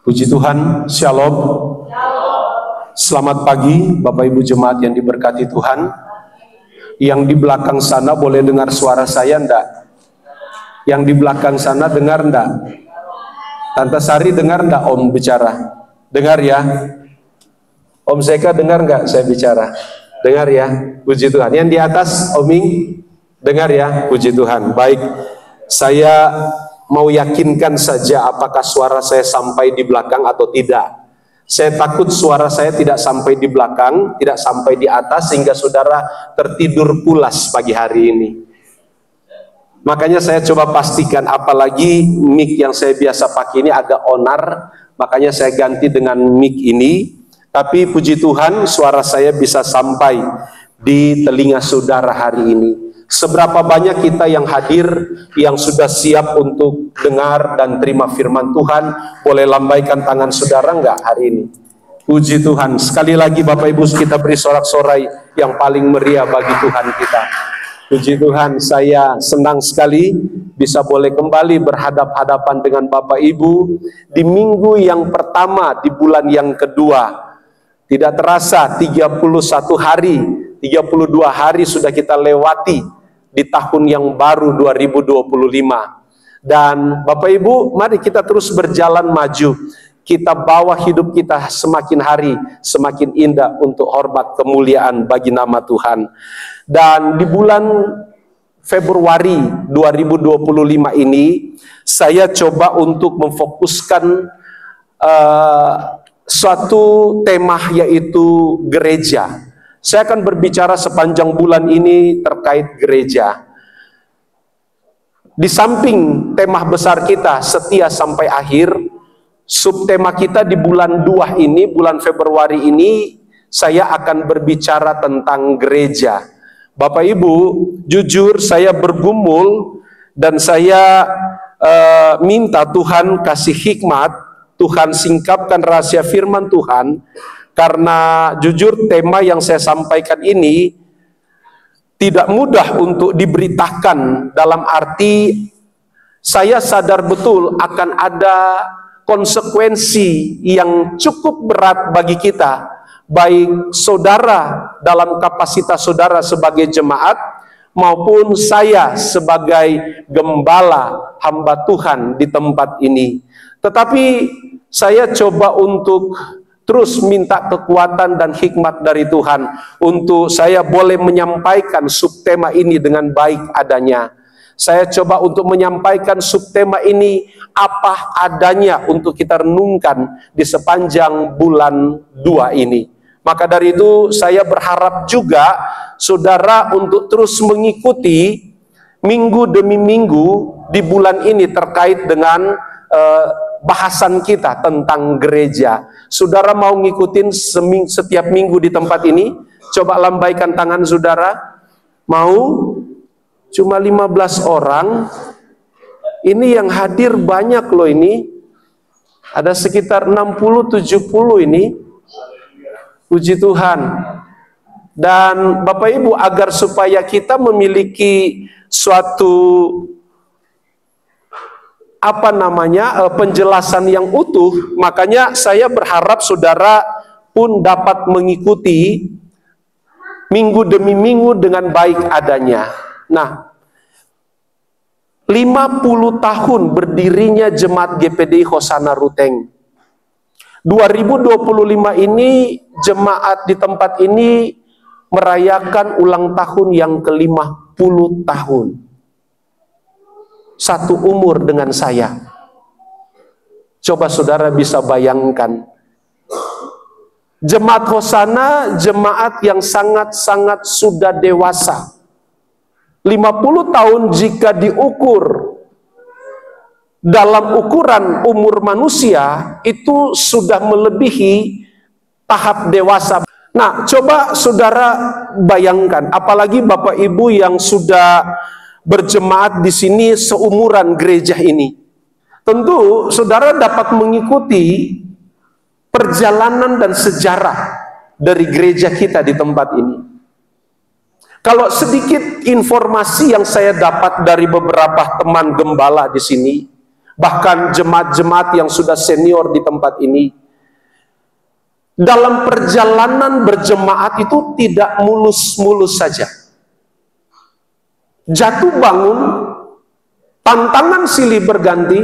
Puji Tuhan, Shalom. Selamat pagi Bapak Ibu Jemaat yang diberkati Tuhan. Yang di belakang sana boleh dengar suara saya enggak? Yang di belakang sana dengar enggak? Tante Sari dengar enggak Om bicara? Dengar ya? Om Seka dengar enggak saya bicara? Dengar ya? Puji Tuhan. Yang di atas Oming dengar ya? Puji Tuhan. Baik, saya mau yakinkan saja apakah suara saya sampai di belakang atau tidak. Saya takut suara saya tidak sampai di belakang, tidak sampai di atas, sehingga saudara tertidur pulas pagi hari ini. Makanya saya coba pastikan, apalagi mic yang saya biasa pakai ini agak onar, makanya saya ganti dengan mic ini. Tapi puji Tuhan, suara saya bisa sampai di telinga saudara hari ini. Seberapa banyak kita yang hadir, yang sudah siap untuk dengar dan terima firman Tuhan? Boleh lambaikan tangan saudara enggak hari ini? Puji Tuhan. Sekali lagi Bapak Ibu, kita beri sorak-sorai yang paling meriah bagi Tuhan kita. Puji Tuhan, saya senang sekali bisa boleh kembali berhadap-hadapan dengan Bapak Ibu di minggu yang pertama di bulan yang kedua. Tidak terasa 31 hari, 32 hari sudah kita lewati di tahun yang baru 2025. Dan Bapak Ibu, mari kita terus berjalan maju. Kita bawa hidup kita semakin hari semakin indah untuk hormat kemuliaan bagi nama Tuhan. Dan di bulan Februari 2025 ini saya coba untuk memfokuskan suatu tema, yaitu gereja. Saya akan berbicara sepanjang bulan ini terkait gereja. Di samping tema besar kita setia sampai akhir, subtema kita di bulan 2 ini, bulan Februari ini, saya akan berbicara tentang gereja. Bapak Ibu, jujur saya bergumul dan saya minta Tuhan kasih hikmat, Tuhan singkapkan rahasia firman Tuhan. Karena jujur tema yang saya sampaikan ini tidak mudah untuk diberitakan, dalam arti saya sadar betul akan ada konsekuensi yang cukup berat bagi kita, baik saudara dalam kapasitas saudara sebagai jemaat maupun saya sebagai gembala hamba Tuhan di tempat ini. Tetapi saya coba untuk terus minta kekuatan dan hikmat dari Tuhan untuk saya boleh menyampaikan subtema ini dengan baik adanya. Saya coba untuk menyampaikan subtema ini apa adanya untuk kita renungkan di sepanjang bulan 2 ini. Maka dari itu saya berharap juga saudara untuk terus mengikuti minggu demi minggu di bulan ini terkait dengan bahasan kita tentang gereja. Saudara mau ngikutin setiap minggu di tempat ini? Coba lambaikan tangan saudara. Mau? Cuma 15 orang. Ini yang hadir banyak loh ini. Ada sekitar 60-70 ini. Puji Tuhan. Dan Bapak Ibu, agar supaya kita memiliki suatu penjelasan yang utuh, makanya saya berharap saudara pun dapat mengikuti minggu demi minggu dengan baik adanya. Nah, 50 tahun berdirinya Jemaat GPDI Hosana Ruteng. 2025 ini jemaat di tempat ini merayakan ulang tahun yang ke-50 tahun. Satu umur dengan saya. Coba saudara bisa bayangkan. Jemaat Hosana, jemaat yang sangat-sangat sudah dewasa. 50 tahun jika diukur dalam ukuran umur manusia, itu sudah melebihi tahap dewasa. Nah, coba saudara bayangkan, apalagi Bapak Ibu yang sudah berjemaat di sini seumuran gereja ini. Tentu saudara dapat mengikuti perjalanan dan sejarah dari gereja kita di tempat ini. Kalau sedikit informasi yang saya dapat dari beberapa teman gembala di sini, bahkan jemaat-jemaat yang sudah senior di tempat ini, dalam perjalanan berjemaat itu tidak mulus-mulus saja. Jatuh bangun, tantangan silih berganti,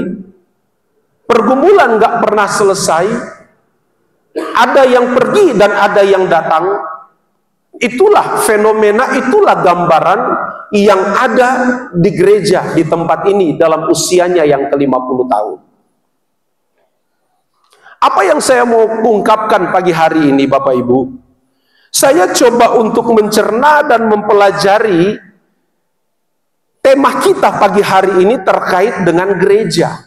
pergumulan nggak pernah selesai, ada yang pergi dan ada yang datang. Itulah fenomena, itulah gambaran yang ada di gereja di tempat ini dalam usianya yang ke-50 tahun. Apa yang saya mau ungkapkan pagi hari ini, Bapak Ibu? Saya coba untuk mencerna dan mempelajari tema kita pagi hari ini terkait dengan gereja.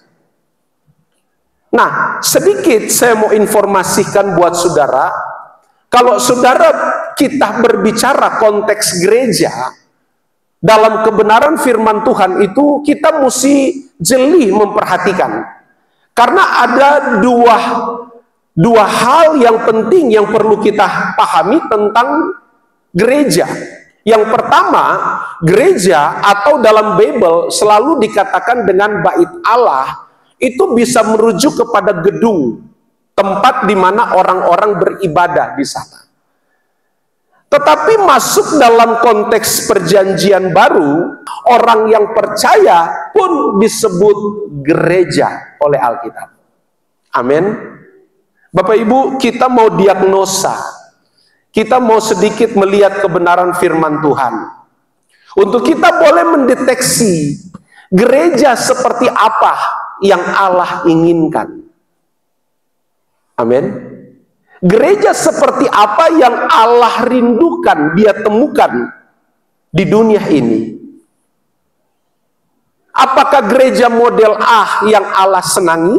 Nah, sedikit saya mau informasikan buat saudara. Kalau saudara kita berbicara konteks gereja, dalam kebenaran firman Tuhan itu kita mesti jeli memperhatikan. Karena ada dua hal yang penting yang perlu kita pahami tentang gereja. Yang pertama, gereja atau dalam Bible selalu dikatakan dengan bait Allah, itu bisa merujuk kepada gedung, tempat di mana orang-orang beribadah di sana. Tetapi masuk dalam konteks perjanjian baru, orang yang percaya pun disebut gereja oleh Alkitab. Amin. Bapak Ibu, kita mau diagnosa, kita mau sedikit melihat kebenaran firman Tuhan. Untuk kita boleh mendeteksi gereja seperti apa yang Allah inginkan. Amin. Gereja seperti apa yang Allah rindukan, Dia temukan di dunia ini. Apakah gereja model A yang Allah senangi?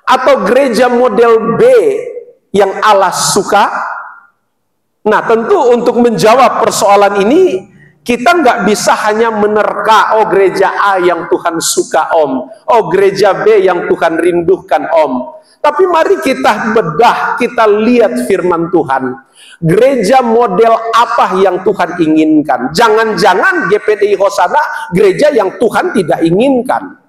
Atau gereja model B yang Allah suka? Nah, tentu untuk menjawab persoalan ini, kita nggak bisa hanya menerka, oh gereja A yang Tuhan suka om, oh gereja B yang Tuhan rindukan om. Tapi mari kita bedah, kita lihat firman Tuhan. Gereja model apa yang Tuhan inginkan? Jangan-jangan GPDI Hosana gereja yang Tuhan tidak inginkan.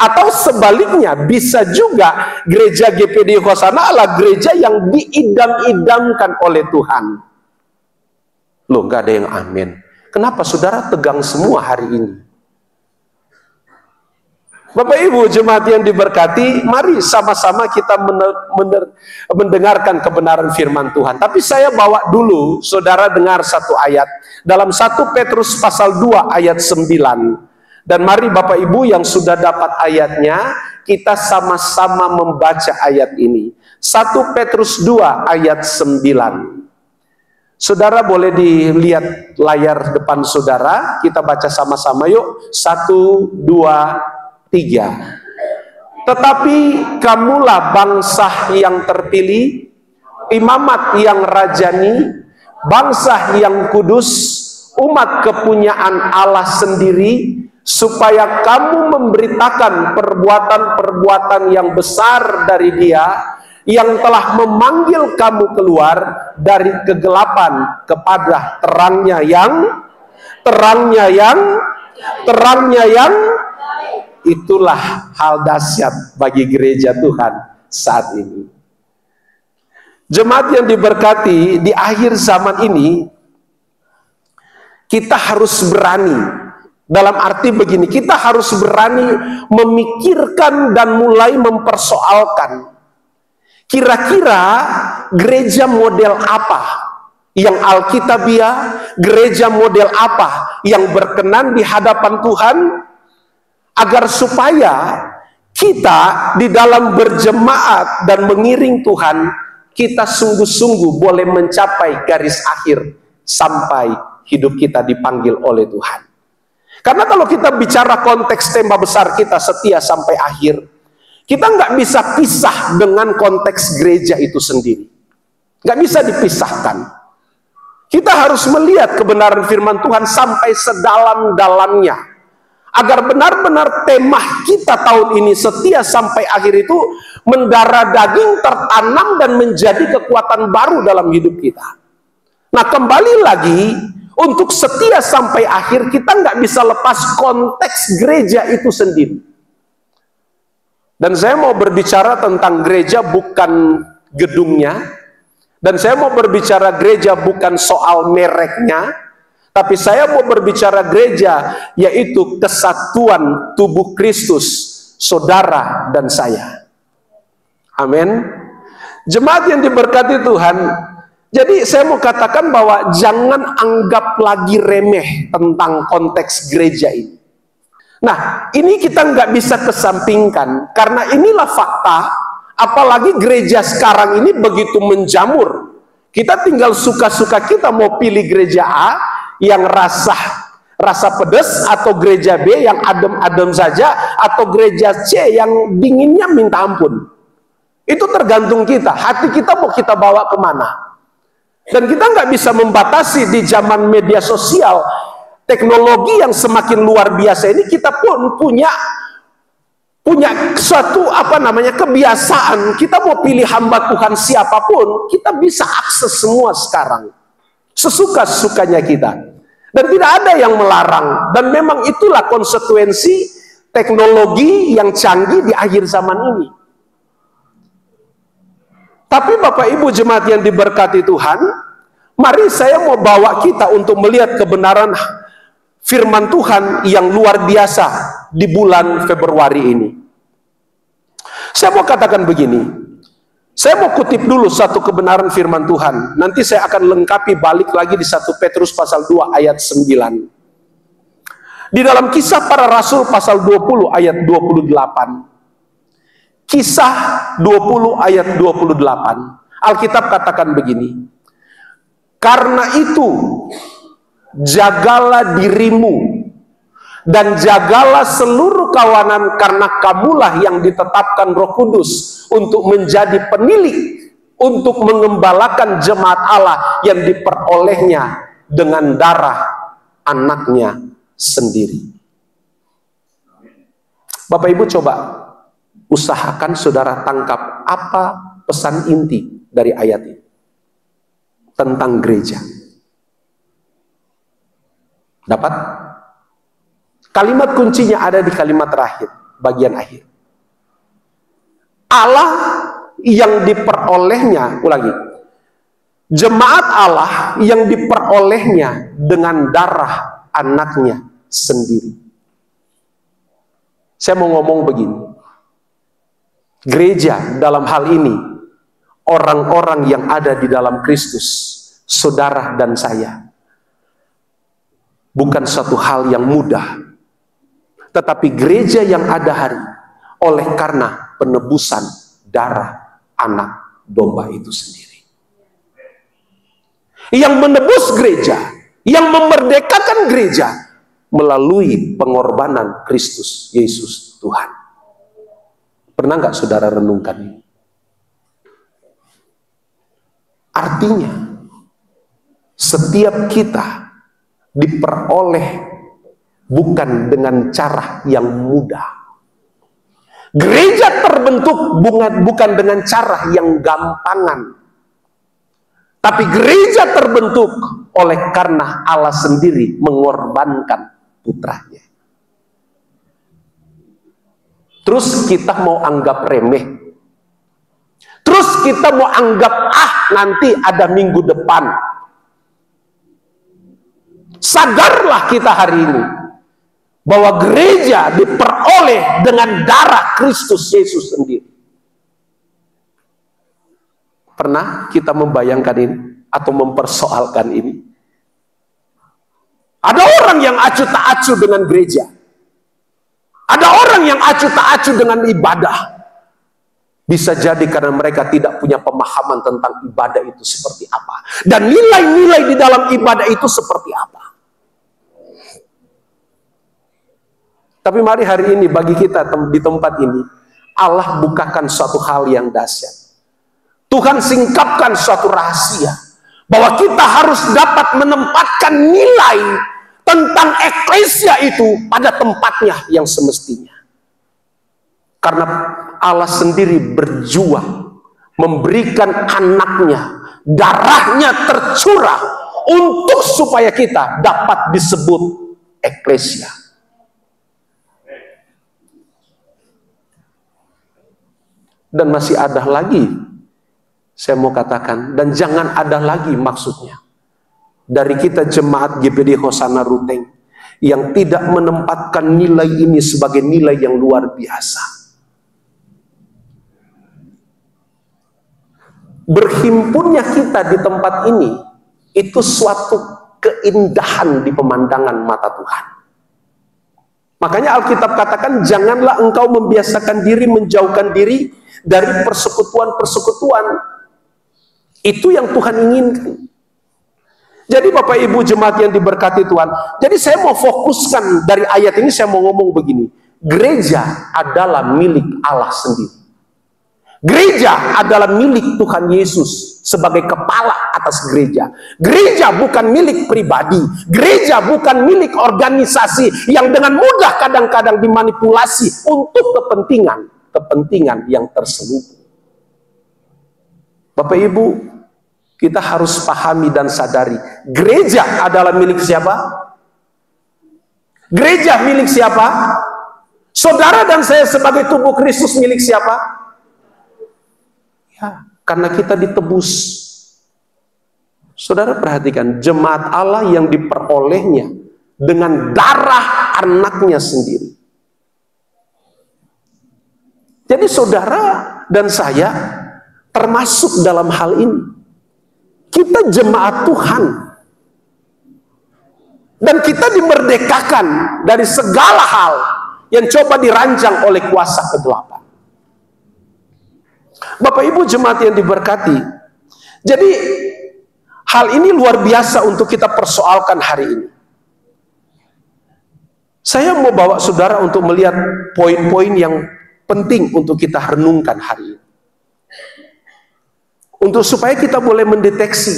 Atau sebaliknya, bisa juga gereja GPDI Hosana adalah gereja yang diidam-idamkan oleh Tuhan. Loh, nggak ada yang amin. Kenapa saudara tegang semua hari ini? Bapak Ibu jemaat yang diberkati, mari sama-sama kita mendengarkan kebenaran firman Tuhan. Tapi saya bawa dulu saudara dengar satu ayat dalam 1 Petrus pasal 2 ayat 9. Dan mari Bapak Ibu yang sudah dapat ayatnya, kita sama-sama membaca ayat ini. 1 Petrus 2 ayat 9. Saudara boleh dilihat layar depan saudara, kita baca sama-sama yuk. 1, 2, 3. Tetapi kamulah bangsa yang terpilih, imamat yang rajani, bangsa yang kudus, umat kepunyaan Allah sendiri, supaya kamu memberitakan perbuatan-perbuatan yang besar dari Dia, yang telah memanggil kamu keluar dari kegelapan kepada terangnya yang itulah hal dahsyat bagi gereja Tuhan saat ini. Jemaat yang diberkati, di akhir zaman ini kita harus berani. Dalam arti begini, kita harus berani memikirkan dan mulai mempersoalkan. Kira-kira gereja model apa yang alkitabiah, gereja model apa yang berkenan di hadapan Tuhan, agar supaya kita di dalam berjemaat dan mengiring Tuhan, kita sungguh-sungguh boleh mencapai garis akhir sampai hidup kita dipanggil oleh Tuhan. Karena kalau kita bicara konteks tema besar kita setia sampai akhir, kita nggak bisa pisah dengan konteks gereja itu sendiri. Nggak bisa dipisahkan. Kita harus melihat kebenaran firman Tuhan sampai sedalam-dalamnya. Agar benar-benar tema kita tahun ini setia sampai akhir itu mendarah daging, tertanam dan menjadi kekuatan baru dalam hidup kita. Nah, kembali lagi, untuk setia sampai akhir, kita nggak bisa lepas konteks gereja itu sendiri. Dan saya mau berbicara tentang gereja bukan gedungnya, dan saya mau berbicara gereja bukan soal mereknya, tapi saya mau berbicara gereja yaitu kesatuan tubuh Kristus, saudara dan saya. Amin. Jemaat yang diberkati Tuhan, jadi saya mau katakan bahwa jangan anggap lagi remeh tentang konteks gereja ini. Nah, ini kita nggak bisa kesampingkan, karena inilah fakta, apalagi gereja sekarang ini begitu menjamur. Kita tinggal suka-suka kita mau pilih gereja A yang rasa pedas, atau gereja B yang adem-adem saja, atau gereja C yang dinginnya minta ampun. Itu tergantung kita, hati kita mau kita bawa kemana. Dan kita nggak bisa membatasi di zaman media sosial, teknologi yang semakin luar biasa ini, kita pun punya suatu kebiasaan. Kita mau pilih hamba Tuhan siapapun, kita bisa akses semua sekarang, sesuka-sukanya kita, dan tidak ada yang melarang. Dan memang itulah konsekuensi teknologi yang canggih di akhir zaman ini. Tapi Bapak Ibu jemaat yang diberkati Tuhan, mari saya mau bawa kita untuk melihat kebenaran firman Tuhan yang luar biasa di bulan Februari ini. Saya mau katakan begini, saya mau kutip dulu satu kebenaran firman Tuhan, nanti saya akan lengkapi balik lagi di 1 Petrus pasal 2 ayat 9. Di dalam Kisah Para Rasul pasal 20 ayat 28. Kisah 20 ayat 28, Alkitab katakan begini, karena itu jagalah dirimu dan jagalah seluruh kawanan, karena kamulah yang ditetapkan Roh Kudus untuk menjadi penilik, untuk mengembalakan jemaat Allah yang diperolehnya dengan darah anaknya sendiri. Bapak Ibu coba usahakan saudara tangkap apa pesan inti dari ayat ini tentang gereja. Dapat? Kalimat kuncinya ada di kalimat terakhir, bagian akhir. Allah yang diperolehnya, ulangi, jemaat Allah yang diperolehnya dengan darah anaknya sendiri. Saya mau ngomong begini, gereja dalam hal ini, orang-orang yang ada di dalam Kristus, saudara dan saya, bukan suatu hal yang mudah. Tetapi gereja yang ada hari oleh karena penebusan darah anak domba itu sendiri. Yang menebus gereja, yang memerdekakan gereja melalui pengorbanan Kristus Yesus Tuhan. Pernah nggak saudara renungkan ini? Artinya, setiap kita diperoleh bukan dengan cara yang mudah. Gereja terbentuk bukan dengan cara yang gampangan. Tapi gereja terbentuk oleh karena Allah sendiri mengorbankan putranya. Terus kita mau anggap remeh. Terus kita mau anggap, nanti ada minggu depan. Sadarlah kita hari ini bahwa gereja diperoleh dengan darah Kristus Yesus sendiri. Pernah kita membayangkan ini atau mempersoalkan ini? Ada orang yang acuh tak acuh dengan gereja. Ada orang yang acuh tak acuh dengan ibadah. Bisa jadi karena mereka tidak punya pemahaman tentang ibadah itu seperti apa. Dan nilai-nilai di dalam ibadah itu seperti apa. Tapi mari hari ini bagi kita di tempat ini, Allah bukakan suatu hal yang dahsyat. Tuhan singkapkan suatu rahasia. Bahwa kita harus dapat menempatkan nilai tentang eklesia itu pada tempatnya yang semestinya. Karena Allah sendiri berjuang memberikan anaknya, darahnya tercurah untuk supaya kita dapat disebut eklesia. Dan masih ada lagi, saya mau katakan, dan jangan ada lagi maksudnya, dari kita jemaat GPD Hosana Ruteng yang tidak menempatkan nilai ini sebagai nilai yang luar biasa. Berhimpunnya kita di tempat ini itu suatu keindahan di pemandangan mata Tuhan. Makanya Alkitab katakan, janganlah engkau membiasakan diri, menjauhkan diri dari persekutuan-persekutuan. Itu yang Tuhan inginkan. Jadi Bapak Ibu jemaat yang diberkati Tuhan, jadi saya mau fokuskan dari ayat ini, saya mau ngomong begini. Gereja adalah milik Allah sendiri. Gereja adalah milik Tuhan Yesus sebagai kepala atas gereja. Gereja bukan milik pribadi. Gereja bukan milik organisasi yang dengan mudah kadang-kadang dimanipulasi untuk kepentingan yang terselubung. Bapak Ibu, kita harus pahami dan sadari, gereja adalah milik siapa? Gereja milik siapa? Saudara dan saya sebagai tubuh Kristus milik siapa? Ya, karena kita ditebus. Saudara perhatikan, jemaat Allah yang diperolehnya dengan darah anaknya sendiri. Jadi saudara dan saya termasuk dalam hal ini. Kita jemaat Tuhan. Dan kita dimerdekakan dari segala hal yang coba dirancang oleh kuasa kegelapan. Bapak Ibu jemaat yang diberkati, jadi hal ini luar biasa untuk kita persoalkan hari ini. Saya mau bawa saudara untuk melihat poin-poin yang penting untuk kita renungkan hari ini. Untuk supaya kita boleh mendeteksi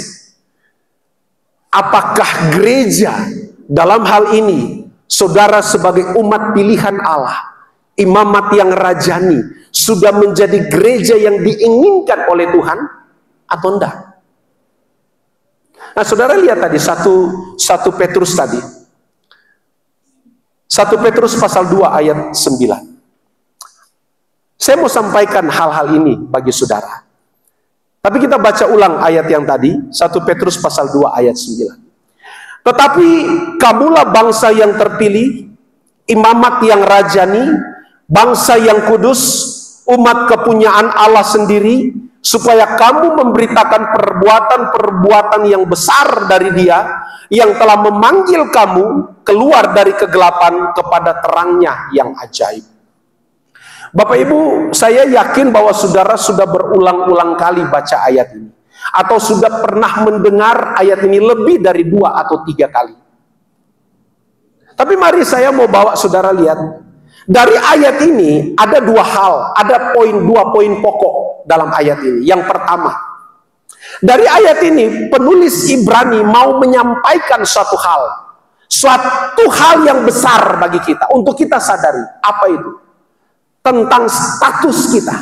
apakah gereja dalam hal ini, saudara sebagai umat pilihan Allah, imamat yang rajani, sudah menjadi gereja yang diinginkan oleh Tuhan atau enggak? Nah, saudara lihat tadi satu Petrus tadi. 1 Petrus pasal 2 ayat 9. Saya mau sampaikan hal-hal ini bagi saudara. Tapi kita baca ulang ayat yang tadi, 1 Petrus pasal 2 ayat 9. Tetapi kamulah bangsa yang terpilih, imamat yang rajani, bangsa yang kudus, umat kepunyaan Allah sendiri, supaya kamu memberitakan perbuatan-perbuatan yang besar dari Dia yang telah memanggil kamu keluar dari kegelapan kepada terangnya yang ajaib. Bapak Ibu, saya yakin bahwa saudara sudah berulang-ulang kali baca ayat ini, atau sudah pernah mendengar ayat ini lebih dari 2 atau 3 kali. Tapi mari saya mau bawa saudara lihat. Dari ayat ini ada 2 hal, ada 2 poin pokok dalam ayat ini. Yang pertama, dari ayat ini penulis Ibrani mau menyampaikan suatu hal yang besar bagi kita, untuk kita sadari. Apa itu? Tentang status kita.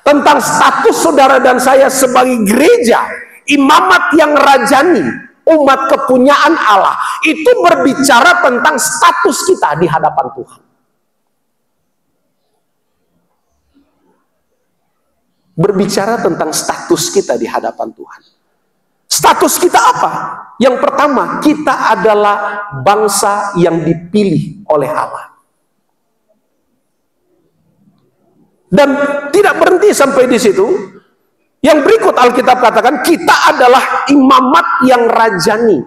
Tentang status saudara dan saya sebagai gereja, imamat yang rajani, umat kepunyaan Allah. Itu berbicara tentang status kita di hadapan Tuhan. Berbicara tentang status kita di hadapan Tuhan. Status kita apa? Yang pertama, kita adalah bangsa yang dipilih oleh Allah. Dan tidak berhenti sampai di situ. Yang berikut Alkitab katakan, kita adalah imamat yang rajani,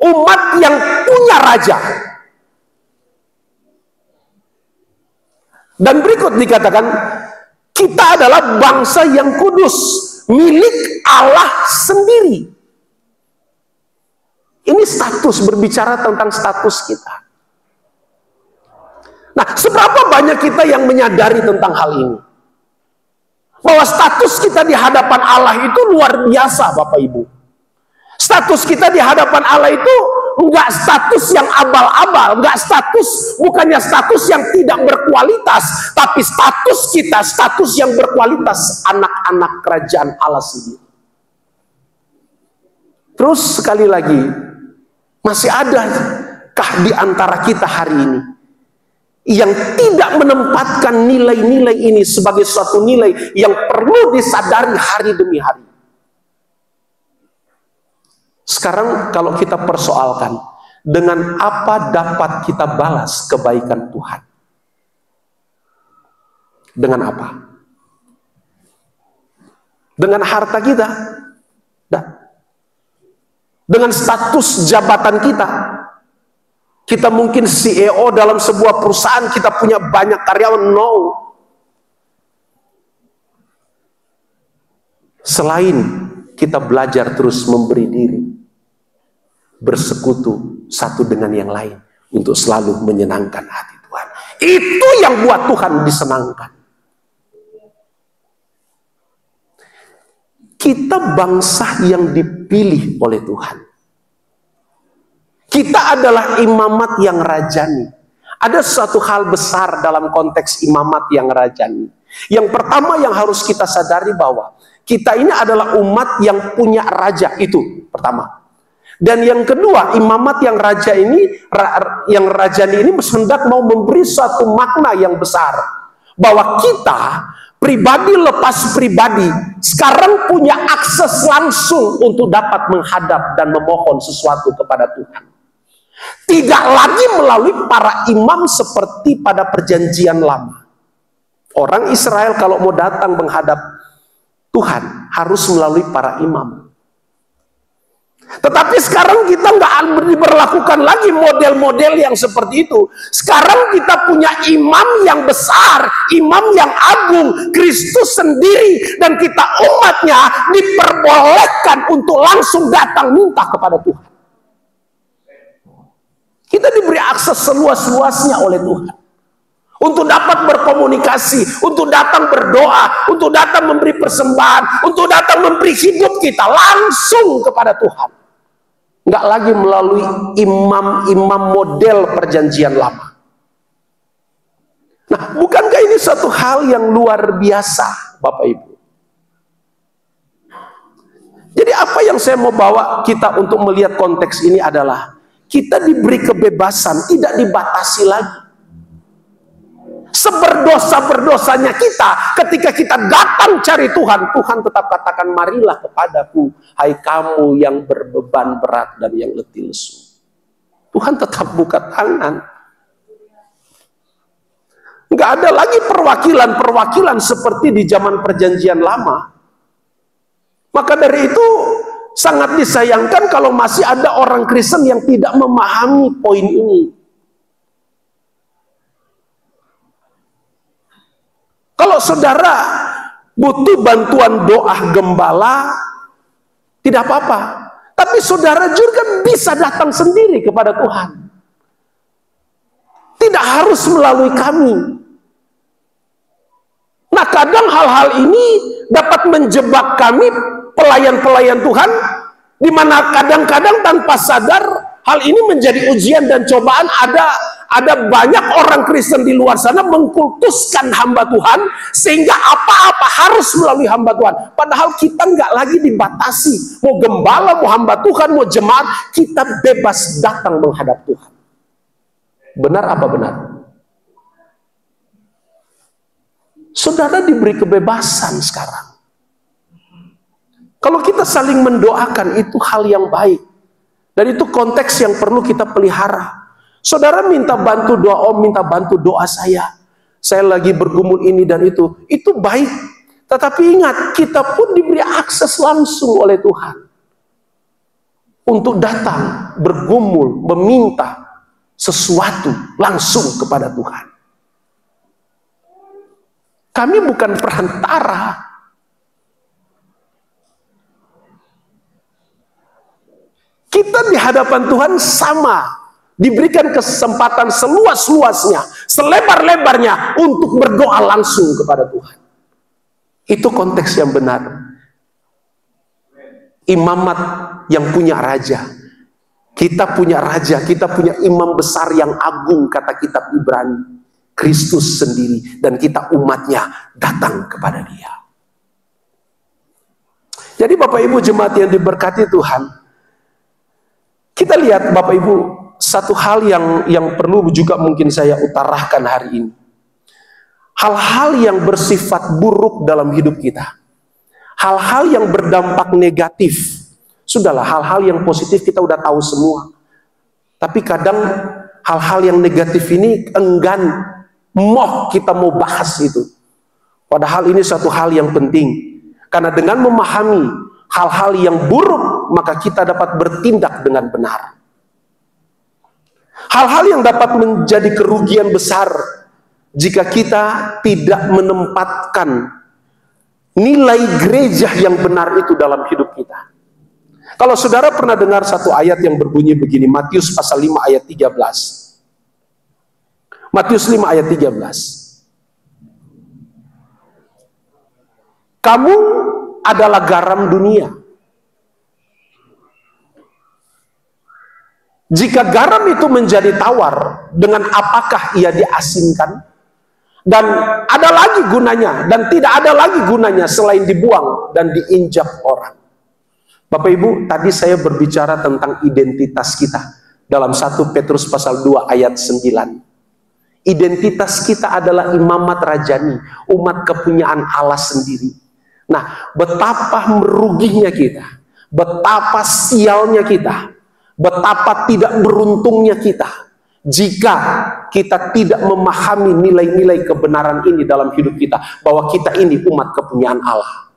umat yang punya raja. Dan berikut dikatakan, kita adalah bangsa yang kudus, milik Allah sendiri. Ini status, berbicara tentang status kita. Nah, seberapa banyak kita yang menyadari tentang hal ini? Bahwa status kita di hadapan Allah itu luar biasa, Bapak Ibu. Status kita di hadapan Allah itu enggak status yang abal-abal, enggak bukannya status yang tidak berkualitas, tapi status kita, status yang berkualitas, anak-anak kerajaan Allah sendiri. Terus sekali lagi, masih adakah di antara kita hari ini yang tidak menempatkan nilai-nilai ini sebagai suatu nilai yang perlu disadari hari demi hari? Sekarang kalau kita persoalkan, dengan apa dapat kita balas kebaikan Tuhan? Dengan apa? Dengan harta kita? Dengan status jabatan kita? Kita mungkin CEO dalam sebuah perusahaan, kita punya banyak karyawan. No. Selain kita belajar terus memberi diri, bersekutu satu dengan yang lain untuk selalu menyenangkan hati Tuhan. Itu yang buat Tuhan disenangkan. Kita bangsa yang dipilih oleh Tuhan. Kita adalah imamat yang rajani. Ada suatu hal besar dalam konteks imamat yang rajani. Yang pertama yang harus kita sadari bahwa kita ini adalah umat yang punya raja, itu pertama. Dan yang kedua, imamat yang raja ini, yang rajani ini hendak mau memberi suatu makna yang besar. Bahwa kita, pribadi lepas pribadi, sekarang punya akses langsung untuk dapat menghadap dan memohon sesuatu kepada Tuhan. Tidak lagi melalui para imam seperti pada perjanjian lama. Orang Israel kalau mau datang menghadap Tuhan harus melalui para imam. Tetapi sekarang kita nggak diberlakukan lagi model-model yang seperti itu. Sekarang kita punya imam yang besar, imam yang agung, Kristus sendiri, dan kita umatnya diperbolehkan untuk langsung datang minta kepada Tuhan. Kita diberi akses seluas-luasnya oleh Tuhan untuk dapat berkomunikasi, untuk datang berdoa, untuk datang memberi persembahan, untuk datang memberi hidup kita langsung kepada Tuhan. Nggak lagi melalui imam-imam model perjanjian lama. Nah, bukankah ini suatu hal yang luar biasa, Bapak Ibu? Jadi apa yang saya mau bawa kita untuk melihat konteks ini adalah kita diberi kebebasan, tidak dibatasi lagi. Seberdosa-berdosanya kita, ketika kita datang cari Tuhan, Tuhan tetap katakan, marilah kepadaku, hai kamu yang berbeban berat dan yang letih lesu. Tuhan tetap buka tangan. Nggak ada lagi perwakilan-perwakilan seperti di zaman perjanjian lama. Maka dari itu, sangat disayangkan kalau masih ada orang Kristen yang tidak memahami poin ini. Kalau saudara butuh bantuan doa gembala, tidak apa-apa. Tapi saudara juga bisa datang sendiri kepada Tuhan. Tidak harus melalui kami. Nah, kadang hal-hal ini dapat menjebak kami, pelayan-pelayan Tuhan, di mana kadang-kadang tanpa sadar hal ini menjadi ujian dan cobaan. Ada banyak orang Kristen di luar sana mengkultuskan hamba Tuhan, sehingga apa-apa harus melalui hamba Tuhan. Padahal kita nggak lagi dibatasi. Mau gembala, mau hamba Tuhan, mau jemaat, kita bebas datang menghadap Tuhan. Benar apa benar? Saudara diberi kebebasan sekarang. Kalau kita saling mendoakan, itu hal yang baik. Dan itu konteks yang perlu kita pelihara. Saudara minta bantu doa, minta bantu doa saya lagi bergumul ini dan itu baik. Tetapi ingat, kita pun diberi akses langsung oleh Tuhan untuk datang, bergumul, meminta sesuatu langsung kepada Tuhan. Kami bukan perantara. Kita di hadapan Tuhan sama. Diberikan kesempatan seluas-luasnya, selebar-lebarnya untuk berdoa langsung kepada Tuhan. Itu konteks yang benar. Imamat yang punya raja. Kita punya raja, kita punya imam besar yang agung, kata kitab Ibrani. Kristus sendiri, dan kita umatnya datang kepada Dia. Jadi Bapak Ibu jemaat yang diberkati Tuhan, Kita lihat Bapak Ibu, satu hal yang perlu juga mungkin saya utarakan hari ini. Hal-hal yang bersifat buruk dalam hidup kita, hal-hal yang berdampak negatif, sudahlah, hal-hal yang positif kita udah tahu semua. Tapi kadang hal-hal yang negatif ini enggan kita mau bahas itu. Padahal ini satu hal yang penting. Karena dengan memahami hal-hal yang buruk, maka kita dapat bertindak dengan benar. Hal-hal yang dapat menjadi kerugian besar jika kita tidak menempatkan nilai gereja yang benar itu dalam hidup kita. Kalau saudara pernah dengar satu ayat yang berbunyi begini, Matius pasal 5 ayat 13. Matius 5 ayat 13. Kamu adalah garam dunia. Jika garam itu menjadi tawar, dengan apakah ia diasinkan? Dan ada lagi gunanya, dan tidak ada lagi gunanya selain dibuang dan diinjak orang. Bapak Ibu, tadi saya berbicara tentang identitas kita dalam 1 Petrus pasal 2 ayat 9. Identitas kita adalah imamat rajani, umat kepunyaan Allah sendiri. Nah, betapa meruginya kita, betapa sialnya kita, betapa tidak beruntungnya kita jika kita tidak memahami nilai-nilai kebenaran ini dalam hidup kita, bahwa kita ini umat kepunyaan Allah.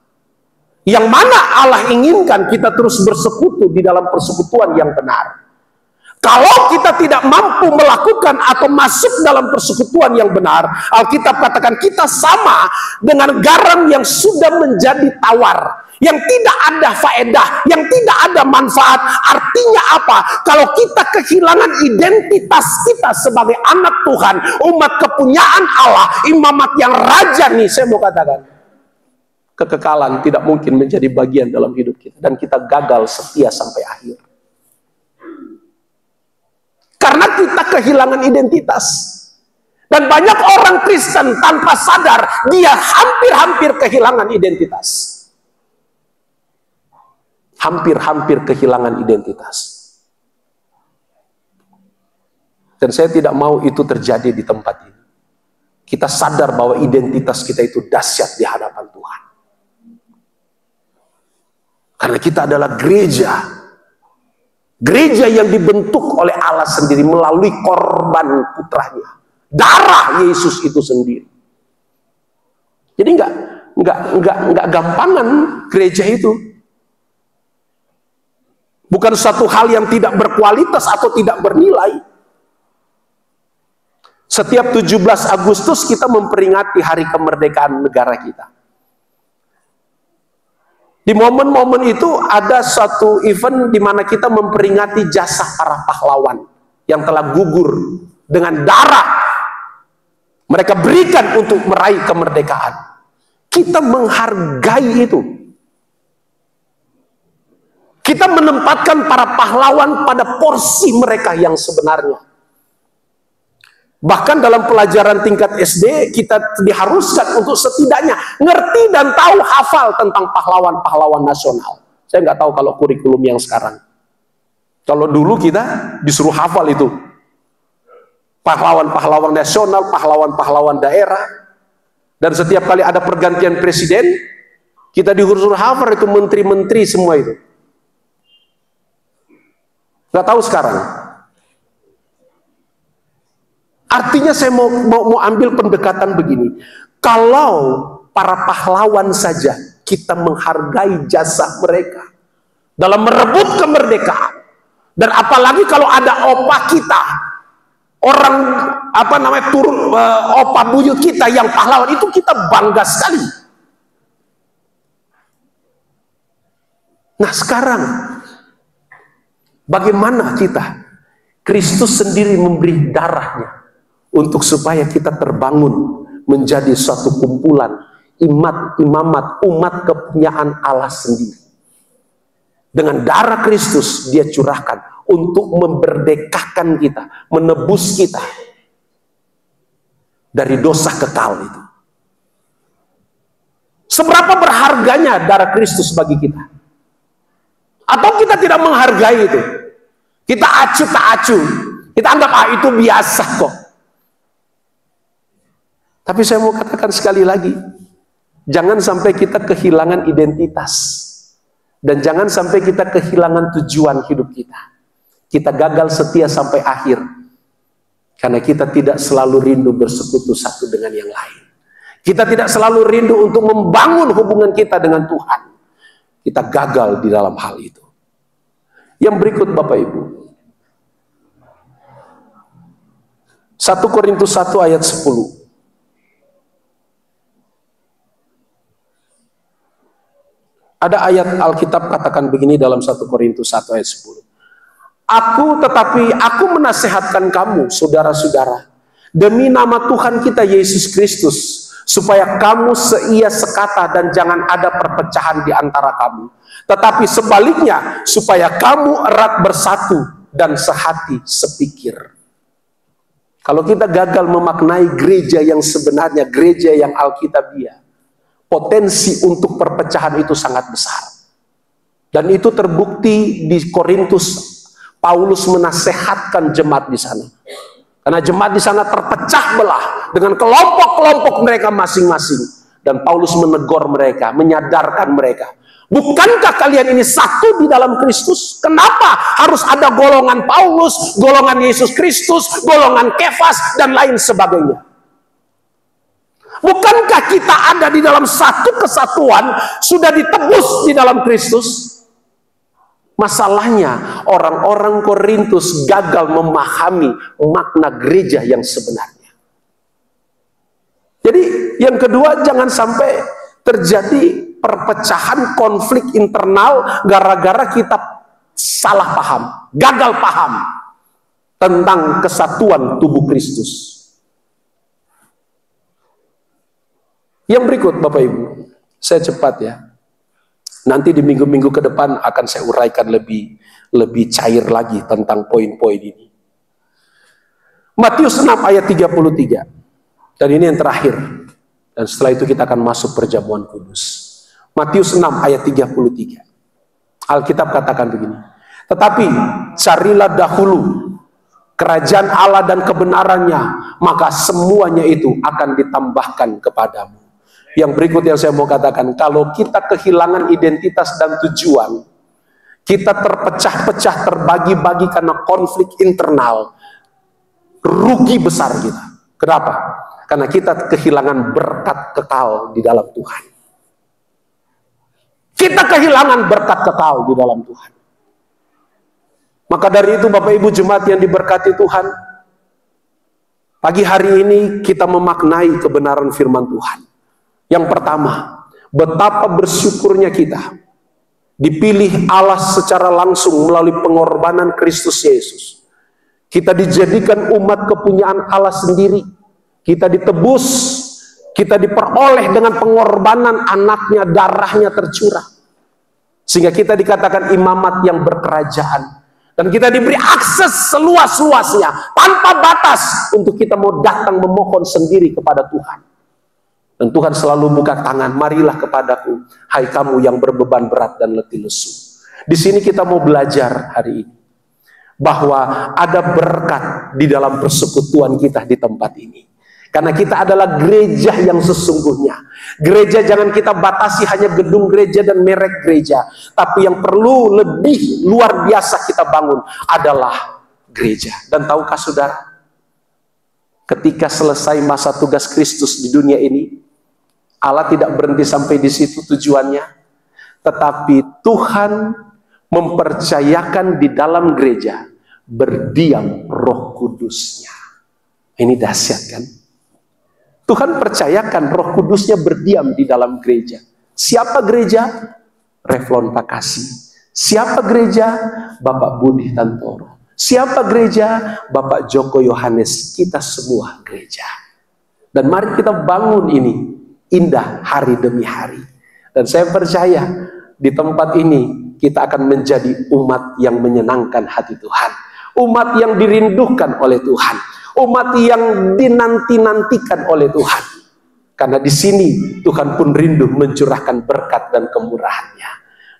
Yang mana Allah inginkan kita terus bersekutu di dalam persekutuan yang benar. Kalau kita tidak mampu melakukan atau masuk dalam persekutuan yang benar, Alkitab katakan kita sama dengan garam yang sudah menjadi tawar, yang tidak ada faedah, yang tidak ada manfaat. Artinya apa? Kalau kita kehilangan identitas kita sebagai anak Tuhan, umat kepunyaan Allah, imamat yang raja nih, saya mau katakan, kekekalan tidak mungkin menjadi bagian dalam hidup kita, dan kita gagal setia sampai akhir. Karena kita kehilangan identitas. Dan banyak orang Kristen tanpa sadar, dia hampir-hampir kehilangan identitas. Hampir-hampir kehilangan identitas. Dan saya tidak mau itu terjadi di tempat ini. Kita sadar bahwa identitas kita itu dahsyat di hadapan Tuhan. Karena kita adalah gereja. Gereja yang dibentuk oleh Allah sendiri melalui korban putranya, darah Yesus itu sendiri. Jadi nggak gampangan gereja itu. Bukan satu hal yang tidak berkualitas atau tidak bernilai. Setiap 17 Agustus kita memperingati hari kemerdekaan negara kita. Di momen-momen itu ada suatu event di mana kita memperingati jasa para pahlawan yang telah gugur dengan darah mereka berikan untuk meraih kemerdekaan. Kita menghargai itu. Kita menempatkan para pahlawan pada porsi mereka yang sebenarnya. Bahkan dalam pelajaran tingkat SD kita diharuskan untuk setidaknya ngerti dan tahu hafal tentang pahlawan-pahlawan nasional. Saya nggak tahu kalau kurikulum yang sekarang. Kalau dulu kita disuruh hafal itu. Pahlawan-pahlawan nasional, pahlawan-pahlawan daerah. Dan setiap kali ada pergantian presiden, kita disuruh hafal itu menteri-menteri semua itu. Nggak tahu sekarang. Artinya saya mau ambil pendekatan begini. Kalau para pahlawan saja kita menghargai jasa mereka dalam merebut kemerdekaan, dan apalagi kalau ada opa kita, orang opa buyut kita yang pahlawan, itu kita bangga sekali. Nah sekarang bagaimana kita? Kristus sendiri memberi darahnya untuk supaya kita terbangun menjadi suatu kumpulan imamat, umat kepunyaan Allah sendiri. Dengan darah Kristus dia curahkan untuk memerdekakan kita, menebus kita dari dosa kekal itu. Seberapa berharganya darah Kristus bagi kita? Atau kita tidak menghargai itu? Kita acuh tak acuh. Kita anggap itu biasa kok. Tapi saya mau katakan sekali lagi, jangan sampai kita kehilangan identitas. Dan jangan sampai kita kehilangan tujuan hidup kita. Kita gagal setia sampai akhir. Karena kita tidak selalu rindu bersekutu satu dengan yang lain. Kita tidak selalu rindu untuk membangun hubungan kita dengan Tuhan. Kita gagal di dalam hal itu. Yang berikut Bapak Ibu. 1 Korintus 1 ayat 10. Ada ayat Alkitab katakan begini dalam 1 Korintus 1 ayat 10. Tetapi aku menasehatkan kamu, saudara-saudara, demi nama Tuhan kita Yesus Kristus, supaya kamu seia sekata dan jangan ada perpecahan di antara kamu. Tetapi sebaliknya, supaya kamu erat bersatu dan sehati sepikir. Kalau kita gagal memaknai gereja yang sebenarnya, gereja yang alkitabiah, potensi untuk perpecahan itu sangat besar. Dan itu terbukti di Korintus. Paulus menasehatkan jemaat di sana. Karena jemaat di sana terpecah belah dengan kelompok-kelompok mereka masing-masing. Dan Paulus menegur mereka, menyadarkan mereka. Bukankah kalian ini satu di dalam Kristus? Kenapa harus ada golongan Paulus, golongan Yesus Kristus, golongan Kefas, dan lain sebagainya? Bukankah kita ada di dalam satu kesatuan, sudah ditebus di dalam Kristus? Masalahnya orang-orang Korintus gagal memahami makna gereja yang sebenarnya. Jadi yang kedua, jangan sampai terjadi perpecahan, konflik internal gara-gara kita salah paham, gagal paham tentang kesatuan tubuh Kristus. Yang berikut Bapak Ibu, saya cepat ya. Nanti di minggu-minggu ke depan akan saya uraikan lebih cair lagi tentang poin-poin ini. Matius 6 ayat 33. Dan ini yang terakhir. Dan setelah itu kita akan masuk perjamuan kudus. Matius 6 ayat 33. Alkitab katakan begini. Tetapi carilah dahulu kerajaan Allah dan kebenarannya, maka semuanya itu akan ditambahkan kepadamu. Yang berikut yang saya mau katakan, kalau kita kehilangan identitas dan tujuan, kita terpecah-pecah, terbagi-bagi karena konflik internal, rugi besar kita. Kenapa? Karena kita kehilangan berkat kekal di dalam Tuhan. Kita kehilangan berkat kekal di dalam Tuhan. Maka dari itu Bapak Ibu jemaat yang diberkati Tuhan, pagi hari ini kita memaknai kebenaran firman Tuhan. Yang pertama, betapa bersyukurnya kita dipilih Allah secara langsung melalui pengorbanan Kristus Yesus. Kita dijadikan umat kepunyaan Allah sendiri. Kita ditebus, kita diperoleh dengan pengorbanan anaknya, darahnya tercurah. Sehingga kita dikatakan imamat yang berkerajaan. Dan kita diberi akses seluas-luasnya, tanpa batas, untuk kita mau datang memohon sendiri kepada Tuhan. Dan Tuhan selalu buka tangan, marilah kepadaku, hai kamu yang berbeban berat dan letih lesu. Di sini kita mau belajar hari ini, bahwa ada berkat di dalam persekutuan kita di tempat ini. Karena kita adalah gereja yang sesungguhnya. Gereja jangan kita batasi hanya gedung gereja dan merek gereja. Tapi yang perlu lebih luar biasa kita bangun adalah gereja. Dan tahukah saudara, ketika selesai masa tugas Kristus di dunia ini, Allah tidak berhenti sampai di situ tujuannya, tetapi Tuhan mempercayakan di dalam gereja berdiam Roh Kudusnya. Ini dahsyat kan? Tuhan percayakan Roh Kudusnya berdiam di dalam gereja. Siapa gereja? Reflon Pakasi. Siapa gereja? Bapak Budi Tantoro. Siapa gereja? Bapak Joko Yohanes. Kita semua gereja. Dan mari kita bangun ini indah hari demi hari. Dan saya percaya di tempat ini kita akan menjadi umat yang menyenangkan hati Tuhan, umat yang dirindukan oleh Tuhan, umat yang dinanti-nantikan oleh Tuhan. Karena di sini Tuhan pun rindu mencurahkan berkat dan kemurahan-Nya.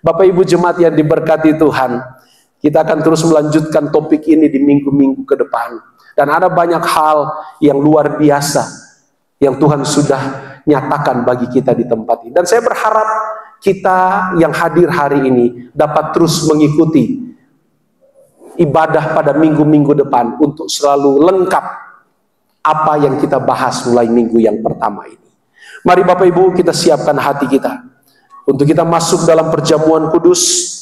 Bapak Ibu jemaat yang diberkati Tuhan, Kita akan terus melanjutkan topik ini di minggu-minggu ke depan. Dan ada banyak hal yang luar biasa yang Tuhan sudah nyatakan bagi kita di tempat ini. Dan saya berharap kita yang hadir hari ini dapat terus mengikuti ibadah pada minggu-minggu depan untuk selalu lengkap apa yang kita bahas mulai minggu yang pertama ini. Mari Bapak Ibu kita siapkan hati kita untuk kita masuk dalam perjamuan kudus.